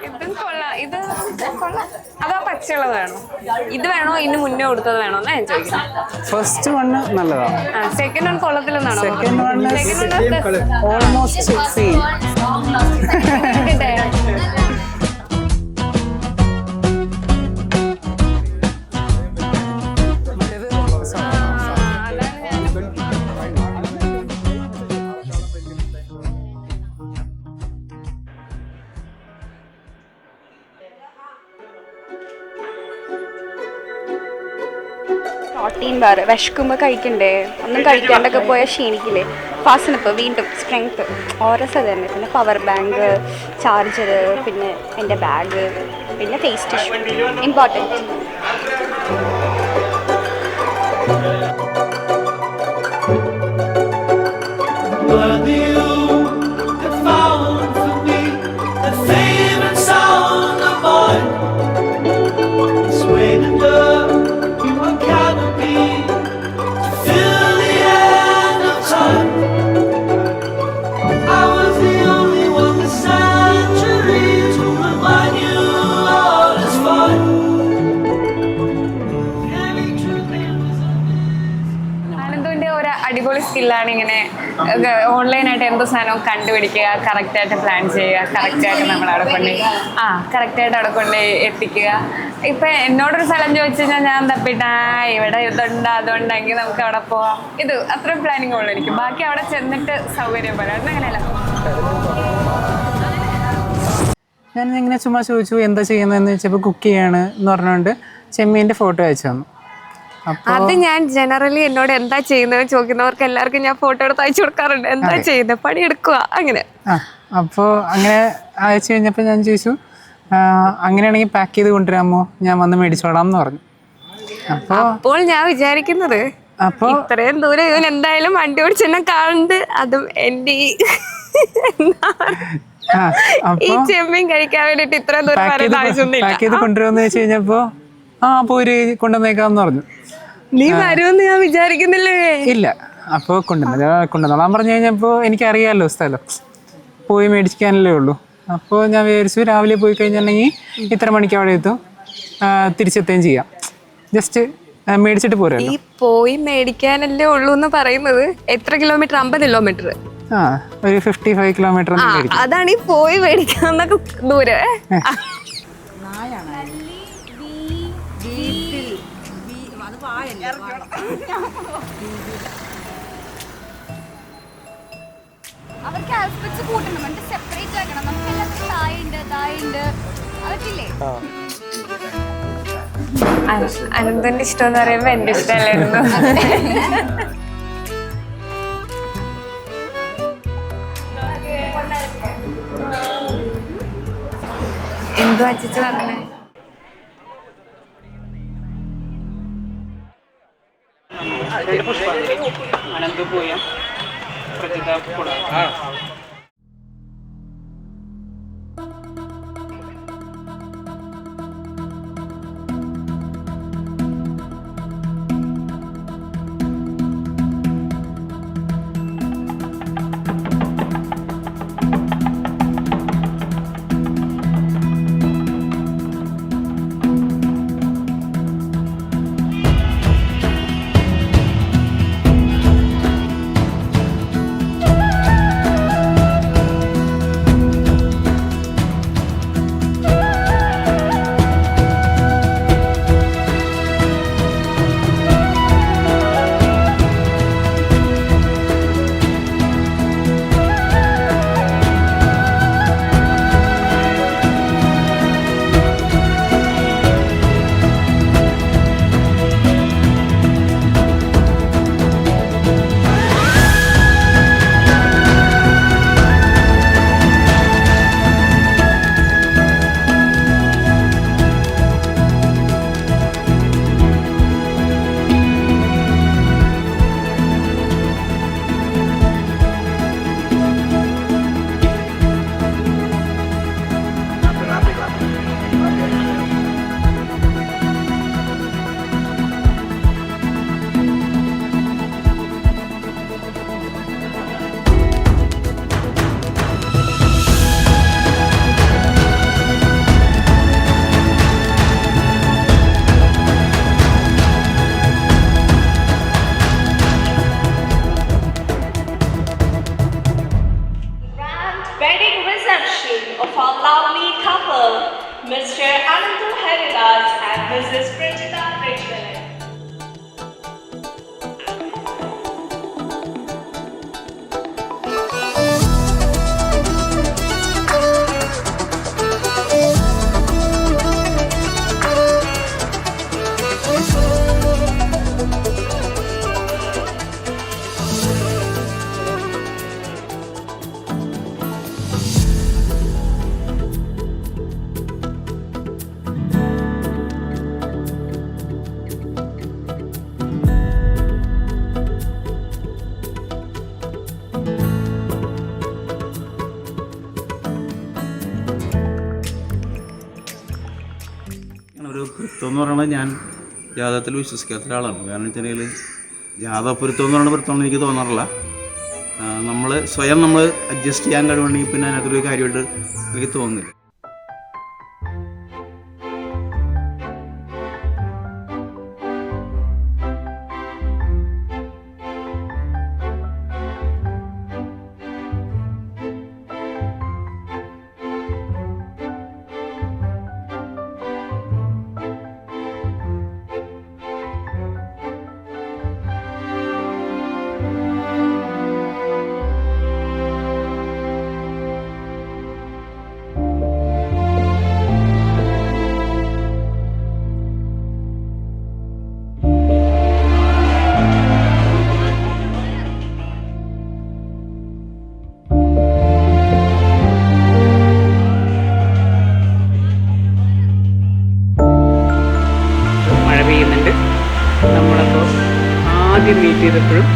ഇതും കൊള്ളാം. ഇത് കൊള്ളാം. അതോ പച്ചയുള്ളത് വേണോ? ഇത് വേണോ ഇന്ന് മുന്നേ കൊടുത്തത് വേണോ എന്നാ ഞാൻ ചോദിക്കുന്നത്. ഫസ്റ്റ് വണ് നല്ലതാണ്. സെക്കൻഡ് വൺ കൊള്ളത്തില്ലെന്നാണോ? Second one almost same. Protein bar വിശക്കുമ്പോൾ കഴിക്കണ്ടേ, ഒന്നും കഴിക്കാണ്ടൊക്കെ പോയാൽ ക്ഷീണിക്കില്ലേ. ഫാസ്റ്റിനപ്പോൾ വീണ്ടും സ്ട്രെങ്ത് ഓരോ തന്നെ. പിന്നെ പവർ ബാങ്ക്, ചാർജർ, പിന്നെ എൻ്റെ ബാഗ്, പിന്നെ ഫേസ് ടിഷ്യൂ ഇമ്പോർട്ടൻറ്റ്. അടിപൊളി സ്കില്ലാണ് ഇങ്ങനെ ഓൺലൈനായിട്ട് എന്തോ സാധനവും കണ്ടുപിടിക്കുക, കറക്റ്റായിട്ട് പ്ലാൻ ചെയ്യുക, കറക്റ്റായിട്ട് നമ്മൾ അവിടെ കൊണ്ട് കറക്റ്റായിട്ട് അവിടെ കൊണ്ട് എത്തിക്കുക. ഇപ്പം എന്നോടൊരു സ്ഥലം ചോദിച്ചു കഴിഞ്ഞാൽ ഞാൻ തപ്പിട്ടാ ഇവിടെ ഇതുണ്ട് അതുണ്ടെങ്കിൽ നമുക്ക് അവിടെ പോവാം. ഇത് അത്രയും പ്ലാനിങ് ഉള്ളു എനിക്ക്. ബാക്കി അവിടെ ചെന്നിട്ട് സൗകര്യം പോലെ അങ്ങനെയല്ല. ഞാൻ ഇങ്ങനെ ചുമ്മാ ചോദിച്ചു എന്താ ചെയ്യുന്നതെന്ന് വെച്ചപ്പോൾ കുക്ക് ചെയ്യാണ് എന്ന് പറഞ്ഞുകൊണ്ട് ചെമ്മീൻ്റെ ഫോട്ടോ അയച്ചു തന്നു. അത് ഞാൻ ജനറലി എന്നോട് എന്താ ചെയ്യുന്നത് ചോദിക്കുന്നവർക്ക് എല്ലാവർക്കും ഞാൻ ഫോട്ടോ എടുത്ത് അയച്ചു കൊടുക്കാറുണ്ട്. എന്താ ചെയ്യുന്നത്, പണിയെടുക്കുക അങ്ങനെ. അപ്പോൾ അങ്ങനെ അയച്ചു കഴിഞ്ഞപ്പോൾ ഞാൻ ചോദിച്ചു അങ്ങനെയാണെങ്കിൽ പാക്ക് ചെയ്ത് കൊണ്ടുവരാമോ, ഞാൻ വന്ന് മേടിച്ചോളാം എന്ന് പറഞ്ഞു. അപ്പോൾ ഞാൻ വിചാരിക്കുന്നത് അപ്പോൾ ഇത്രയും ദൂരം ഇവൻ എന്തായാലും വണ്ടി ഓടിച്ച് എന്നെ കാണുന്നത് അതും എൻ്റെ ഈ ചെമ്മീൻ കഴിക്കാൻ വേണ്ടിട്ട് ഇത്രയും ദൂരം വരേണ്ട ആവശ്യമൊന്നുമില്ല. പാക്ക് ചെയ്ത് കൊണ്ടുവരുമെന്ന് വെച്ച് കഴിഞ്ഞപ്പോൾ പോര് കൊണ്ടുവന്നേക്കാന്ന് പറഞ്ഞു. നീ വരുമെന്ന് ഞാൻ വിചാരിക്കുന്നില്ലേ? ഇല്ല. അപ്പോൾ കൊണ്ടുവന്നോളാൻ പറഞ്ഞു കഴിഞ്ഞപ്പോൾ എനിക്കറിയാമല്ലോ സ്ഥലം, പോയി മേടിക്കാനല്ലേ ഉള്ളൂ. അപ്പോൾ ഞാൻ വിചാരിച്ചു രാവിലെ പോയി കഴിഞ്ഞിട്ടുണ്ടെങ്കിൽ ഇത്ര മണിക്ക് അവിടെ എത്തും, തിരിച്ചെത്തുകയും ചെയ്യാം. ജസ്റ്റ് മേടിച്ചിട്ട് പോരാ. ഈ പോയി മേടിക്കാനല്ലേ ഉള്ളൂ എന്ന് പറയുന്നത് എത്ര കിലോമീറ്റർ? 50 കിലോമീറ്റർ. ഒരു 55 കിലോമീറ്റർ. അതാണ് ഈ പോയി മേടിക്കാന്നൊക്കെ ദൂരെ. അവർക്ക് ആൽഫബറ്റ്സ് കൂട്ടണം, എന്നിട്ട് സെപ്പറേറ്റ് ആക്കണം. നമുക്ക് എല്ലാവർക്കും തായുണ്ട് തായുണ്ട് അതൊക്കെയില്ലേ. അനന്തന്റെ ഇഷ്ടം എന്ന് പറയുമ്പോ എന്റെ ഇഷ്ടമല്ലായിരുന്നു. എന്തോ അച്ഛച്ചു പറഞ്ഞേ. അനന്തപൂയം Mr. Anandu Haridas and Mrs. Pranjita Rachel. ഒരു പൊരുത്തം എന്ന് പറയുന്നത് ഞാൻ ജാതകത്തിൽ വിശ്വസിക്കാത്ത ഒരാളാണ്. കാരണം വെച്ചാൽ ജാതക പൊരുത്തം എന്ന് പറയുന്ന പൊരുത്തം എനിക്ക് തോന്നാറില്ല. നമ്മൾ സ്വയം നമ്മൾ അഡ്ജസ്റ്റ് ചെയ്യാൻ കഴിവുണ്ടെങ്കിൽ പിന്നെ അതിനകത്തൊരു കാര്യമായിട്ട് എനിക്ക് തോന്നുന്നില്ല. മഴ പെയ്യുന്നുണ്ട്. നമ്മളപ്പോൾ ആദ്യം മീറ്റ് ചെയ്തപ്പോഴും